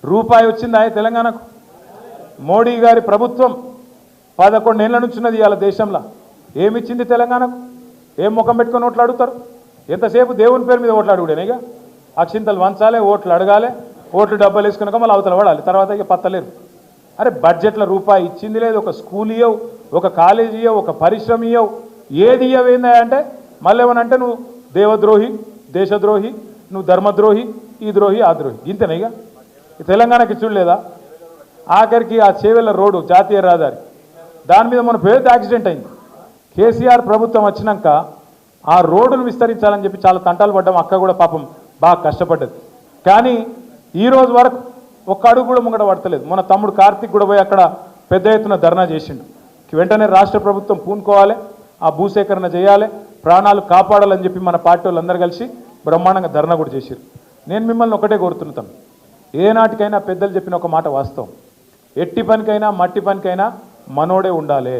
రూపాయి వచ్చిందా తెలంగాణకు? మోడీ గారి ప్రభుత్వం 11 ఏళ్ల నుంచి ఉన్నది ఇవాళ దేశంలో. ఏమిచ్చింది తెలంగాణకు? ఏం ముఖం పెట్టుకొని ఓట్లు అడుగుతారు? ఎంతసేపు దేవుని పేరు మీద ఓట్లు అడుగుడేనా? అక్షింతలు వంచాలి, ఓట్లు అడగాలి, ఓట్లు డబ్బాలు వేసుకున్నాక మళ్ళీ అవతల పడాలి, తర్వాత ఇక పత్తలేరు. అరే బడ్జెట్లో రూపాయి ఇచ్చింది లేదు, ఒక స్కూల్ ఇవ్వవు, ఒక కాలేజీ ఇవ్వవు, ఒక పరిశ్రమ ఇవ్వవు, ఏది ఇవ్వవేందా అంటే మళ్ళీ ఏమనంటే నువ్వు దేవద్రోహి, దేశద్రోహి, నువ్వు ధర్మద్రోహి, ఈ ద్రోహి, ఆ ద్రోహి. ఇంతేనా ఇక తెలంగాణకి చూడలేదా? ఆఖరికి ఆ చేవెళ్ళ రోడ్డు జాతీయ రహదారి, దాని మీద మన పెద్ద యాక్సిడెంట్ అయింది. కేసీఆర్ ప్రభుత్వం వచ్చినాక ఆ రోడ్డును విస్తరించాలని చెప్పి చాలా తంటాలు పడ్డాం. అక్క కూడా పాపం బాగా కష్టపడ్డది. కానీ ఈరోజు వరకు ఒక్క అడుగు కూడా ముంగట పడతలేదు. మన తమ్ముడు కార్తీక్ కూడా పోయి అక్కడ పెద్ద ఎత్తున ధర్నా చేసిండు. వెంటనే రాష్ట్ర ప్రభుత్వం పూనుకోవాలి, ఆ భూసేకరణ చేయాలి, ప్రాణాలు కాపాడాలని చెప్పి మన పార్టీ వాళ్ళందరూ కలిసి బ్రహ్మాండంగా ధర్నా కూడా చేశారు. నేను మిమ్మల్ని ఒకటే కోరుతున్నాను, ఏనాటికైనా పెద్దలు చెప్పిన ఒక మాట వాస్తవం, ఎట్టి పనికైనా మట్టి పనికైనా మనోడే ఉండాలి.